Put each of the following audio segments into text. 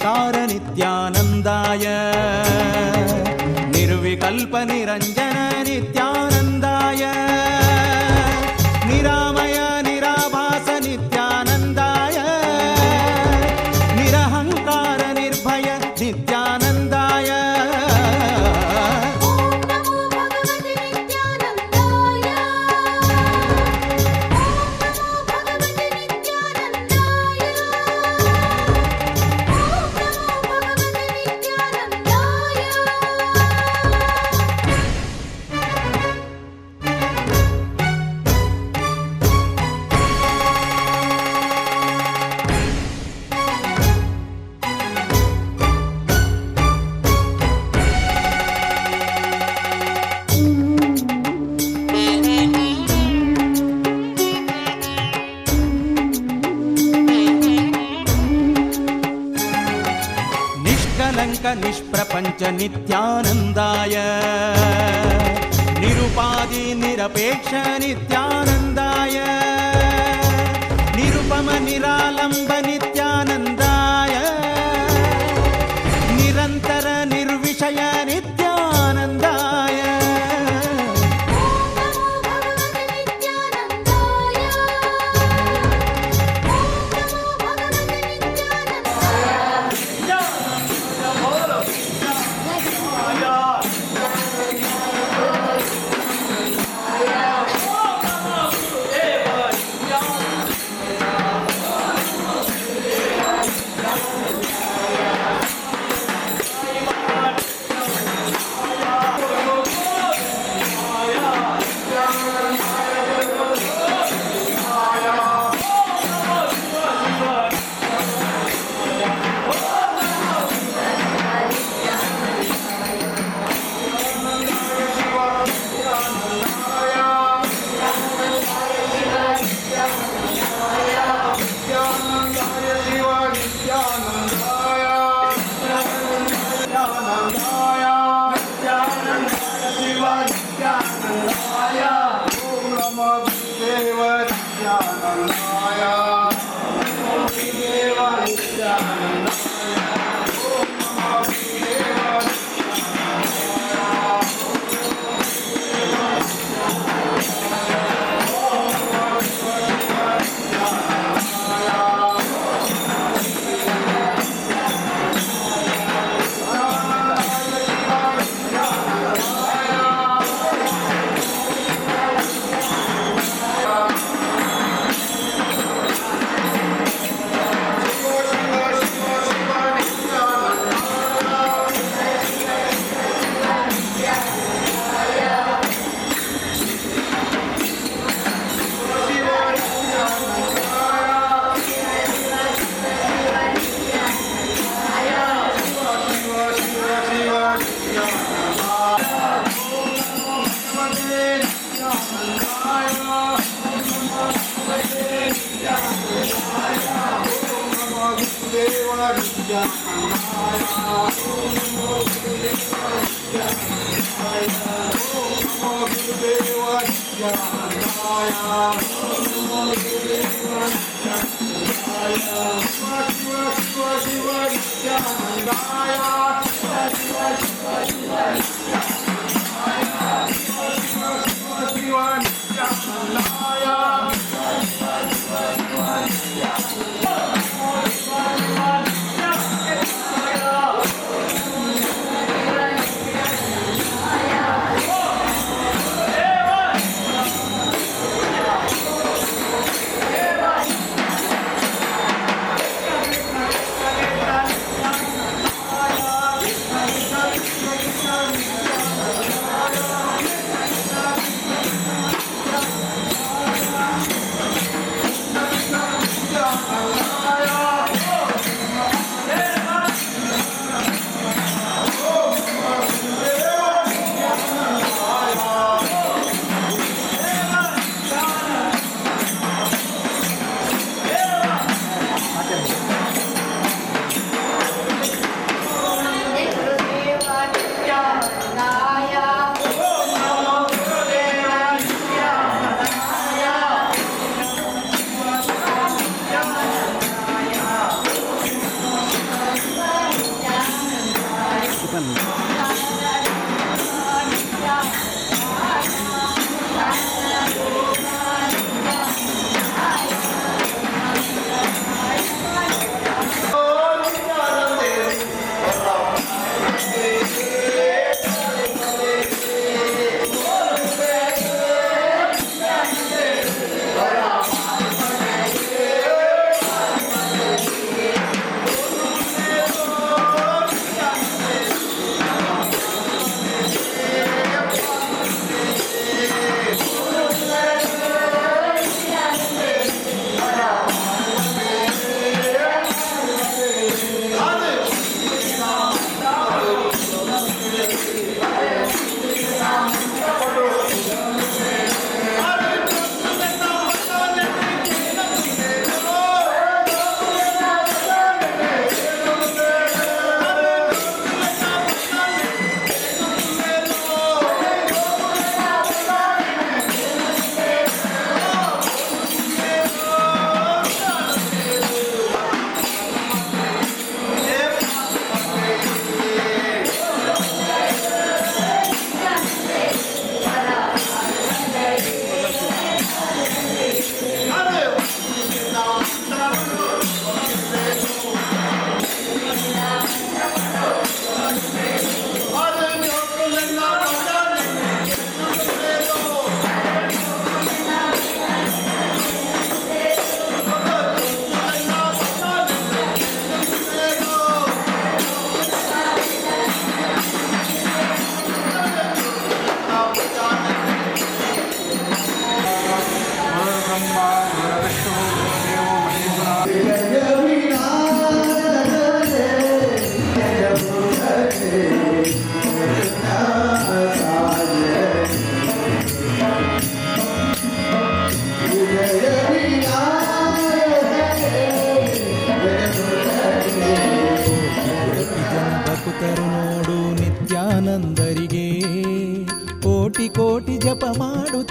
निरहङ्कार नित्यानन्दाय निर्विकल्प निरञ्जन नित्यानन्दाय निरामय निराभास नित्यानन्दाय निरहङ्कार निर्भय नित्यानन्दाय निष्प्रपंच नित्यानंदाय निरुपाधि निरपेक्ष नित्यानंदाय निरुपम निरालंब नित्यानंदाय निरंतर निर्विषय नित्यानंदाय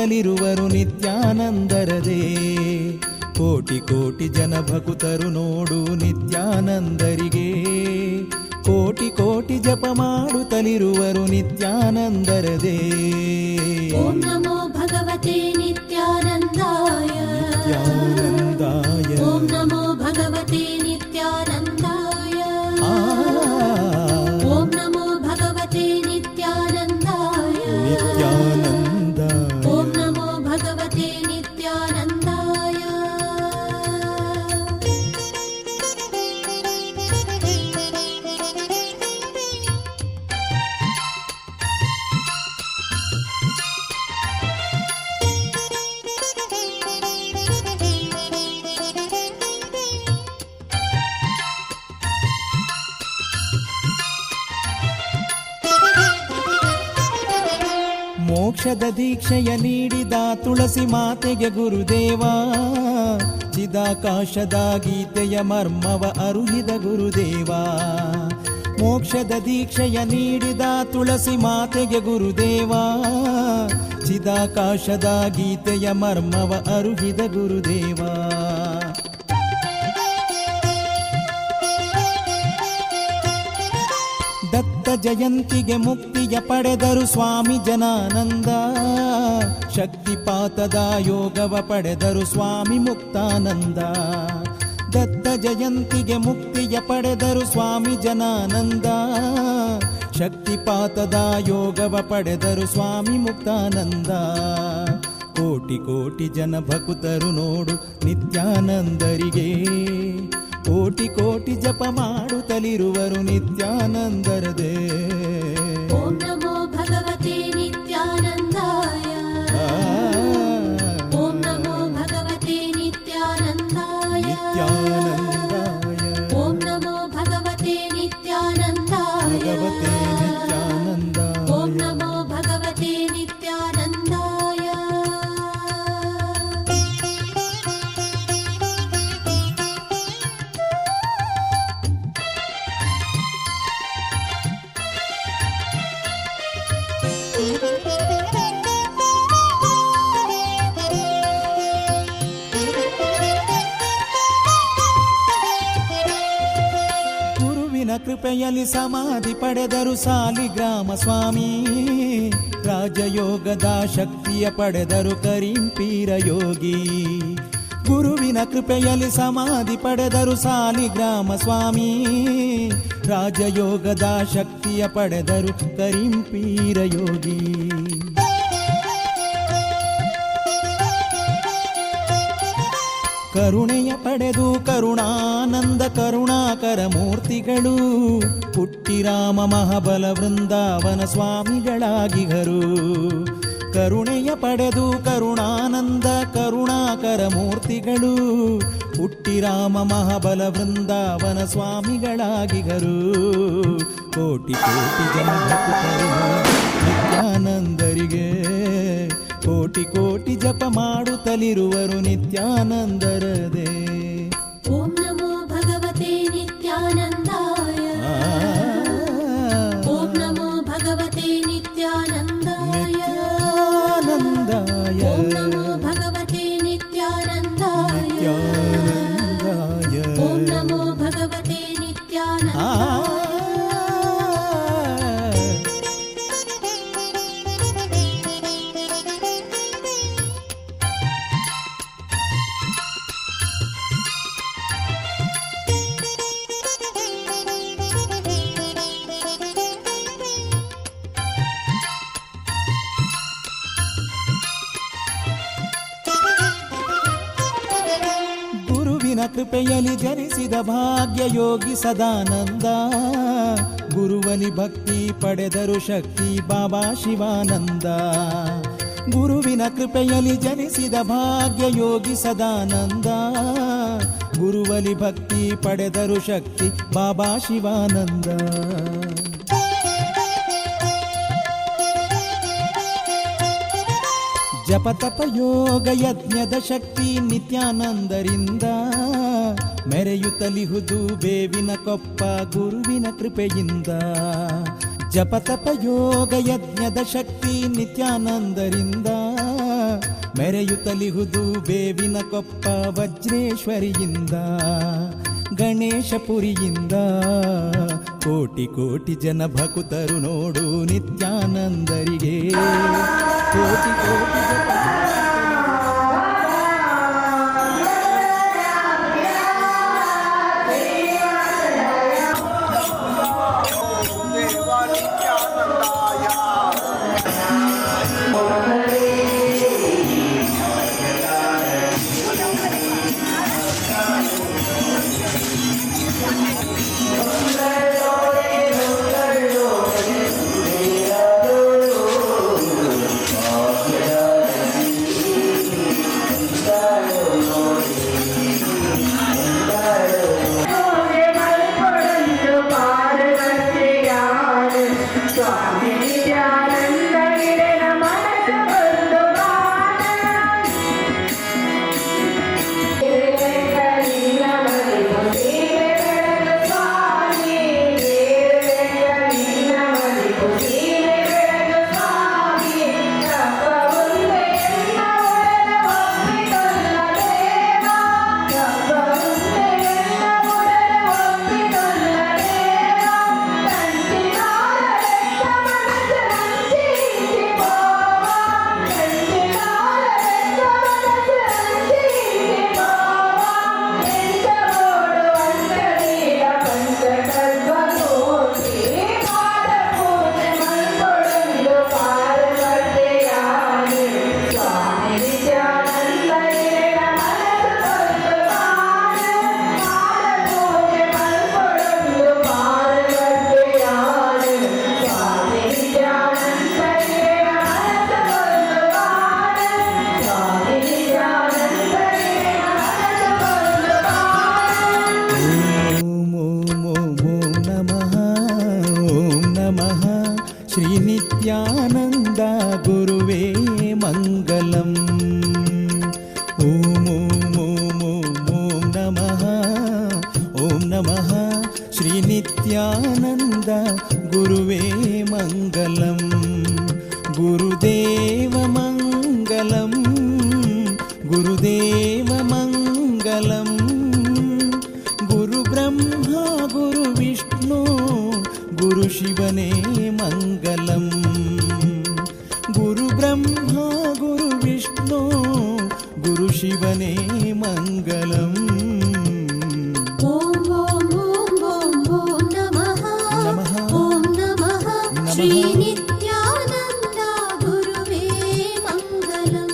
ಮಾಡುತ್ತಲಿರುವರು ನಿತ್ಯಾನಂದರದೇ. ಕೋಟಿ ಕೋಟಿ ಜನ ಭಕುತರು ನೋಡು ನಿತ್ಯಾನಂದರಿಗೆ, ಕೋಟಿ ಕೋಟಿ ಜಪ ಮಾಡುತ್ತಲಿರುವರು ನಿತ್ಯಾನಂದರದೇ. ಓಂ ನಮೋ ಭಗವತೆ ನಿತ್ಯಾನಂದಾಯ, ನಿತ್ಯಾನಂದಾಯ. ಓಂ ನಮೋ ಭಗವತೆ ನಿತ್ಯಾನಂದಾಯ, ಓಂ ನಮೋ ಭಗವತೆ ನಿತ್ಯಾನಂದಾಯ, ನಿತ್ಯಾನಂದ. ಓಂ ನಮೋ ಭಗವತೆ ನಿತ್ಯಾನಂದಾಯ. ಮೋಕ್ಷದ ದೀಕ್ಷೆಯ ನೀಡಿದ ತುಳಸಿ ಮಾತೆಗೆ ಗುರುದೇವ, ಚಿದಾಕಾಶದ ಗೀತೆಯ ಮರ್ಮವ ಅರುಹಿದ ಗುರುದೇವ. ಮೋಕ್ಷದ ದೀಕ್ಷೆಯ ನೀಡಿದ ತುಳಸಿ ಮಾತೆಗೆ ಗುರುದೇವ, ಚಿದಾಕಾಶದ ಗೀತೆಯ ಮರ್ಮವ ಅರುಹಿದ ಗುರುದೇವ. ದತ್ತ ಜಯಂತಿಗೆ ಮುಕ್ತಿಯ ಪಡೆದರು ಸ್ವಾಮಿ ಜನಾನಂದ, ಶಕ್ತಿಪಾತದ ಯೋಗವ ಪಡೆದರು ಸ್ವಾಮಿ ಮುಕ್ತಾನಂದ. ದತ್ತ ಜಯಂತಿಗೆ ಮುಕ್ತಿಯ ಪಡೆದರು ಸ್ವಾಮಿ ಜನಾನಂದ, ಶಕ್ತಿಪಾತದ ಯೋಗವ ಪಡೆದರು ಸ್ವಾಮಿ ಮುಕ್ತಾನಂದ. ಕೋಟಿ ಕೋಟಿ ಜನ ಭಕುತರು ನೋಡು ನಿತ್ಯಾನಂದರಿಗೆ, ಕೋಟಿ ಕೋಟಿ ಜಪ ಮಾಡುತ್ತಲಿರುವರು ನಿತ್ಯಾನಂದರದೇ. ಓಂ ನಮೋ ಭಗವತೆ ನಿತ್ಯಾನಂದಾಯ, ಓಂ ನಮೋ ಭಗವತೆ ನಿತ್ಯಾನಂದಾಯ, ನಿತ್ಯಾನಂದಾಯ. ಓಂ ನಮೋ ಭಗವತೆ ನಿತ್ಯಾನಂದಾಯ, ಭಗವತೆ ನಿತ್ಯಾನಂದಾಯ. ಓಂ ನಮೋ ಭಗವತೆ ನಿತ್ಯಾನಂದಾಯ. ಗುರುವಿನ ಕೃಪೆಯಲ್ಲಿ ಸಮಾಧಿ ಪಡೆದರು ಸಾಲಿಗ್ರಾಮ ಸ್ವಾಮಿ, ರಾಜಯೋಗದ ಶಕ್ತಿಯ ಪಡೆದರು ಕರೀಂಪೀರ ಯೋಗಿ. ಗುರುವಿನ ಕೃಪೆಯಲ್ಲಿ ಸಮಾಧಿ ಪಡೆದರು ಸಾಲಿಗ್ರಾಮ ಸ್ವಾಮಿ, ರಾಜಯೋಗದ ಶಕ್ತಿಯ ಪಡೆದರು ಕರೀಂಪೀರ ಯೋಗಿ. ಕರುಣೆಯ ಪಡೆದು ಕರುಣಾನಂದ ಕರುಣಾಕರ ಮೂರ್ತಿಗಳು, ಪುಟ್ಟಿರಾಮ ಮಹಾಬಲ ವೃಂದಾವನ ಸ್ವಾಮಿಗಳಾಗಿಗರು. ಕರುಣೆಯ ಪಡೆದು ಕರುಣಾನಂದ ಕರುಣಾಕರ ಮೂರ್ತಿಗಳು, ಪುಟ್ಟಿರಾಮ ಮಹಾಬಲ ವೃಂದಾವನ ಸ್ವಾಮಿಗಳಾಗಿಗರು. ಕೋಟಿ ಕೋಟಿ ಜನ ಭಕ್ತರು ನಿತ್ಯಾನಂದರಿಗೆ, ಕೋಟಿ ಕೋಟಿ ಜಪ ಮಾಡುತ್ತಲಿರುವರು ನಿತ್ಯಾನಂದರದೇ. ಓಂ ನಮೋ ಭಗವತೆ ನಿತ್ಯಾನಂದಾಯ, ಓಂ ನಮೋ ಭಗವತೆ ನಿತ್ಯಾನಂದಾಯ, ನಿತ್ಯಾನಂದಾಯ. ಓಂ ನಮೋ ಭಗವತೆ ನಿತ್ಯಾನಂದಾಯ, ನಿತ್ಯಾನಂದಾಯ. ಓಂ ನಮೋ ಭಗವತೆ ನಿತ್ಯಾನಂದಾಯ. ಗುರುವಿನ ಕೃಪೆಯಲ್ಲಿ ಜನಿಸಿದ ಭಾಗ್ಯ ಯೋಗಿ ಸದಾನಂದ, ಗುರುವಲಿ ಭಕ್ತಿ ಪಡೆದರು ಶಕ್ತಿ ಬಾಬಾ ಶಿವಾನಂದ. ಗುರುವಿನ ಕೃಪೆಯಲ್ಲಿ ಜನಿಸಿದ ಭಾಗ್ಯ ಯೋಗಿ ಸದಾನಂದ, ಗುರುವಲಿ ಭಕ್ತಿ ಪಡೆದರು ಶಕ್ತಿ ಬಾಬಾ ಶಿವಾನಂದ. ಜಪತಪ ಯೋಗ ಯಜ್ಞದ ಶಕ್ತಿ ನಿತ್ಯಾನಂದರಿಂದ, ಮೆರೆಯುತ್ತಲಿಹುದು ಬೇವಿನ ಕೊಪ್ಪ ಗುರುವಿನ ಕೃಪೆಯಿಂದ. ಜಪತಪ ಯೋಗ ಯಜ್ಞದ ಶಕ್ತಿ ನಿತ್ಯಾನಂದರಿಂದ, ಮೆರೆಯುತ್ತಲಿಹುದು ಬೇವಿನ ಕೊಪ್ಪ ವಜ್ರೇಶ್ವರಿಯಿಂದ ಗಣೇಶಪುರಿಯಿಂದ ಕೋಟಿ ಕೋಟಿ ಜನ ಭಕ್ತರು ನೋಡು ನಿತ್ಯಾನಂದರಿಗೆ ಕೋಟಿ ಕೋಟಿ ಶ್ರೀನಿತ್ಯಾನಂದ ಗುರುವೇ ಮಂಗಲಂ. ಓಂ ಓಂ ಓಂ ಓಂ ನಮಃ ಓಂ ನಮಃ ಶ್ರೀನಿತ್ಯಾನಂದ ಗುರುವೇ ಮಂಗಲಂ. ಗುರುದೇವ ಮಂಗಲಂ ಗುರುದೇವ ಮಂಗಲಂ. ಗುರು ಬ್ರಹ್ಮ ಗುರು ವಿಷ್ಣು ಗುರು ಶಿವನೇ ಮಂಗಲಂ. ಗುರು ಬ್ರಹ್ಮ ಗುರು ವಿಷ್ಣು ಗುರು ಶಿವನೇ ಮಂಗಲಂ. ಓಂ ಓಂ ಓಂ ಓಂ ಓಂ ನಮಃ ಓಂ ನಮಃ ಶ್ರೀ ನಿತ್ಯಾನಂದ ಗುರುವೇ ಮಂಗಲಂ.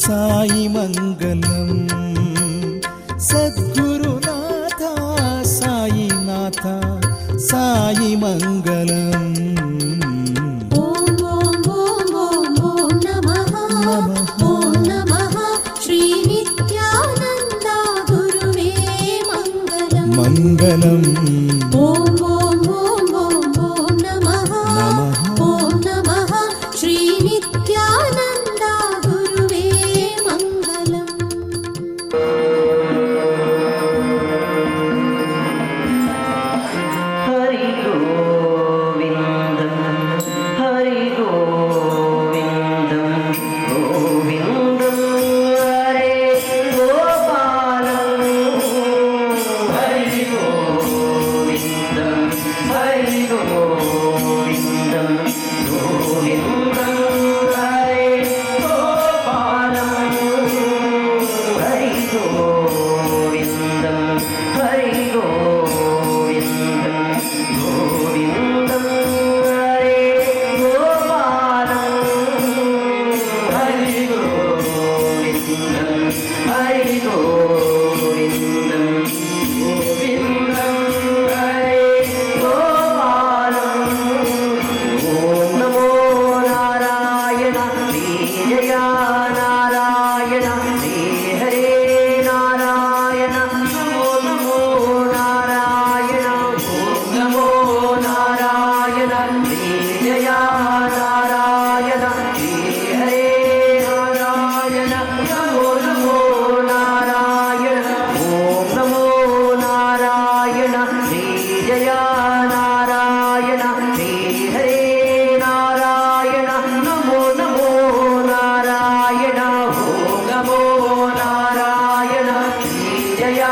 సాయి మంగళం సద్గురునాథ సాయినాథ సాయి మంగళం ఓం ఓం ఓం ఓం ఓం నమః ఓం నమః శ్రీ నిత్యానంద గురువే మంగళం మంగళం ఓం ఓం ఓం ఓం ఓం నమః ఓం నమః శ్రీ నిత్యానంద గురువే మంగళం హరి గోవిందం హరి గోవిందం గోవిందం హరే గోపాలం హరి గోవిందం హరి గోవిందం గోవిందం హరే గోపాలం హరి గోవిందం హరి గోవిందం గోవిందం హరే గోపాలం హరి గోవిందం హరి గోవిందం గోవిందం హరే గోపాలం ఓం నమో నారాయణ శ్రీ జయ నారాయణ శ్రీ హరే నారాయణ నమో నమో నారాయణ ఓం నమో నారాయణ శ్రీ జయ నారాయణ శ్రీ హరే నారాయణ నమో నమో నారాయణ ఓం నమో నారాయణ శ్రీ జయ నారాయణ శ్రీ హరే నారాయణ నమో నమో నారాయణ ఓం నమో నారాయణ శ్రీ జయ